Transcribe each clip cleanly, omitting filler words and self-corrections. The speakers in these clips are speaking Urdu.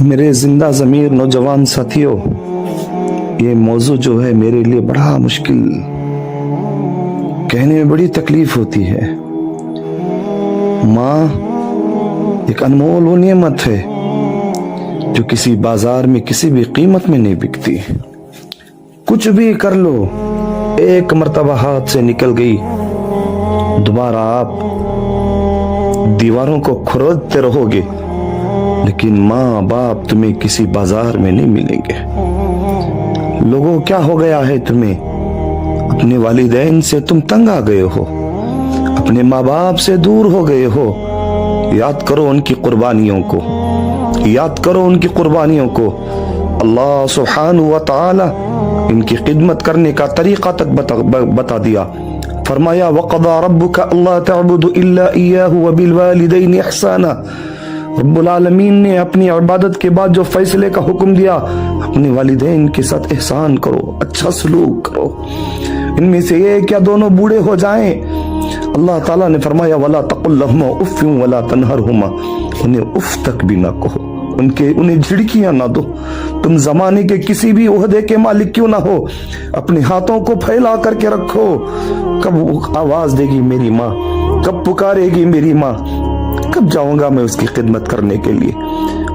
میرے زندہ ضمیر نوجوان ساتھیوں، یہ موضوع جو ہے میرے لیے بڑا مشکل، کہنے میں بڑی تکلیف ہوتی ہے۔ ماں ایک انمول وہ نعمت ہے جو کسی بازار میں کسی بھی قیمت میں نہیں بکتی۔ کچھ بھی کر لو، ایک مرتبہ ہاتھ سے نکل گئی، دوبارہ آپ دیواروں کو کھرودتے رہو گے، لیکن ماں باپ تمہیں کسی بازار میں نہیں ملیں گے۔ لوگوں کیا ہو گیا ہے تمہیں؟ اپنے والدین سے تم تنگ آ گئے ہو، اپنے ماں باپ سے دور ہو گئے ہو۔ یاد کرو ان کی قربانیوں کو، یاد کرو ان کی قربانیوں کو۔ اللہ سبحانہ و تعالی ان کی خدمت کرنے کا طریقہ تک بتا دیا۔ فرمایا وَقَضَى رَبُّكَ أَلَّا تَعْبُدُوا إِلَّا إِيَّاهُ وَبِالْوَالِدَيْنِ إِحْسَانًا۔ رب العالمین نے اپنی عبادت کے بعد جو فیصلے کا حکم دیا، اپنے والدین کے ساتھ احسان کرو، اچھا سلوک کرو۔ ان میں سے ایک یا دونوں بوڑھے ہو جائیں، اللہ تعالیٰ نے فرمایا وَلَا تَقُلْ لَهُمَا أُفٍّ وَلَا تَنْهَرْهُمَا، انہیں اف تک بھی نہ کہو، انہیں جھڑکیاں نہ دو۔ تم زمانے کے کسی بھی عہدے کے مالک کیوں نہ ہو، اپنے ہاتھوں کو پھیلا کر کے رکھو۔ کب آواز دے گی میری ماں، کب پکارے گی میری ماں، کب جاؤں گا میں اس کی خدمت کرنے کے لیے؟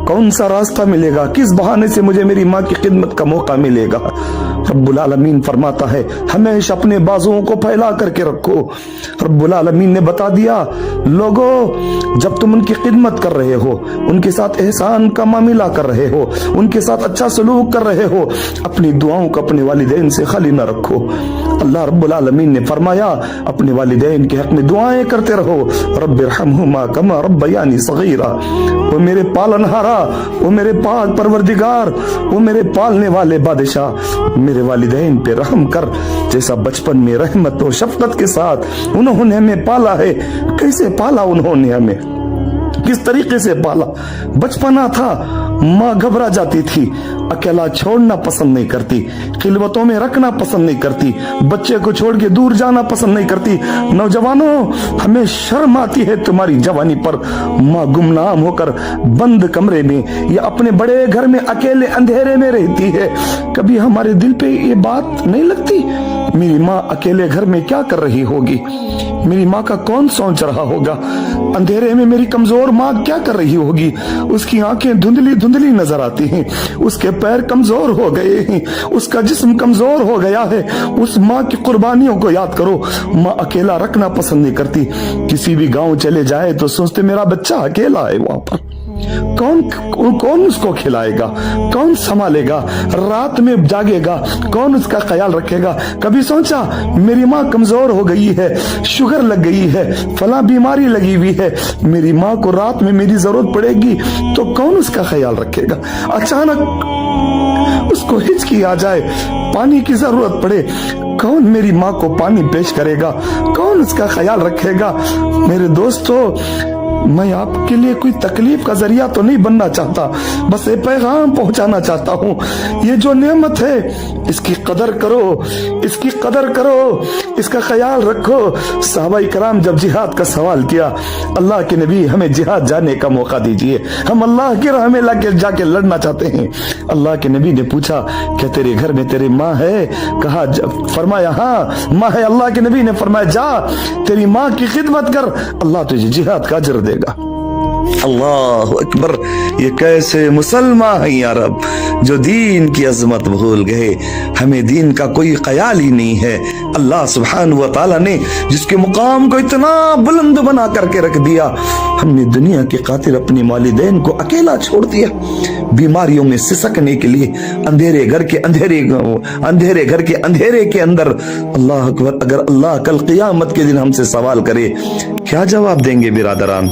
کون سا راستہ ملے گا؟ کس بہانے سے مجھے میری ماں کی خدمت کا موقع ملے گا؟ رب العالمین فرماتا ہے ہمیشہ اپنے بازوؤں کو پھیلا کر کے رکھو۔ رب العالمین نے بتا دیا لوگو، جب تم ان کی خدمت کر رہے ہو، ان کے ساتھ احسان کا معاملہ کر رہے ہو، ان کے ساتھ اچھا سلوک کر رہے ہو، اپنی دعاؤں کو اپنے والدین سے خالی نہ رکھو۔ اللہ رب العالمین نے فرمایا اپنے والدین کے حق میں دعائیں کرتے رہو۔ رب ارحمہما کما ربیانی صغیرا، وہ میرے پالنہارا، وہ میرے پاک پروردگار، وہ میرے پالنے والے بادشاہ، میرے والدین پہ رحم کر جیسا بچپن میں رحمت و شفقت کے ساتھ انہوں نے ہمیں پالا ہے۔ کیسے پالا انہوں نے ہمیں؟ کس طریقے سے پالا؟ بچپنا تھا، ماں گھبرا جاتی تھی، اکیلا چھوڑنا پسند نہیں کرتی، خلوتوں میں رکھنا پسند نہیں کرتی، بچے کو چھوڑ کے دور جانا پسند نہیں کرتی۔ نوجوانوں، ہمیں شرم آتی ہے تمہاری جوانی پر۔ ماں گمنام ہو کر بند کمرے میں یا اپنے بڑے گھر میں اکیلے اندھیرے میں رہتی ہے۔ کبھی ہمارے دل پہ یہ بات نہیں لگتی میری ماں اکیلے گھر میں کیا کر رہی ہوگی؟ میری ماں کا کون سوچ رہا ہوگا؟ اندھیرے میں میری کمزور ماں کیا کر رہی ہوگی؟ اس کی آنکھیں دھندلی دھندلی نظر آتی ہیں، اس کے پیر کمزور ہو گئے ہیں، اس کا جسم کمزور ہو گیا ہے۔ اس ماں کی قربانیوں کو یاد کرو۔ ماں اکیلا رکھنا پسند نہیں کرتی۔ کسی بھی گاؤں چلے جائے تو سوچتے میرا بچہ اکیلا ہے وہاں پر، کون اس کو کھلائے گا، کون سنبھالے گا، رات میں جاگے گا، کون اس کا خیال رکھے گا؟ کبھی سوچا میری ماں کمزور ہو گئی ہے، شوگر لگ گئی ہے، فلاں بیماری لگی ہوئی ہے، میری ماں کو رات میں میری ضرورت پڑے گی تو کون اس کا خیال رکھے گا؟ اچانک اس کو ہچکی آ جائے، پانی کی ضرورت پڑے، کون میری ماں کو پانی پیش کرے گا؟ کون اس کا خیال رکھے گا؟ میرے دوستو، میں آپ کے لیے کوئی تکلیف کا ذریعہ تو نہیں بننا چاہتا، بس ایک پیغام پہنچانا چاہتا ہوں۔ یہ جو نعمت ہے اس کی قدر کرو، اس کی قدر کرو، اس کا خیال رکھو۔ صحابہ کرام جب جہاد کا سوال کیا، اللہ کے نبی ہمیں جہاد جانے کا موقع دیجئے، ہم اللہ کی راہ میں جا کے لڑنا چاہتے ہیں۔ اللہ کے نبی نے پوچھا کیا تیرے گھر میں تیری ماں ہے؟ کہا فرمایا ہاں ماں ہے۔ اللہ کے نبی نے فرمایا جا تیری ماں کی خدمت کر، اللہ تجھے جہاد کا اجر دے گا۔ اللہ اکبر! یہ کیسے مسلمان ہیں یا رب جو دین کی عظمت بھول گئے، ہمیں دین کا کوئی خیال ہی نہیں ہے۔ اللہ سبحانہ و تعالیٰ نے جس کے مقام کو اتنا بلند بنا کر کے رکھ دیا، ہم نے دنیا کی خاطر اپنے والدین کو اکیلا چھوڑ دیا، بیماریوں میں سسکنے کے لیے اندھیرے گھر کے اندھیرے کے اندر۔ اللہ اکبر! اگر اللہ کل قیامت کے دن ہم سے سوال کرے، کیا جواب دیں گے برادران؟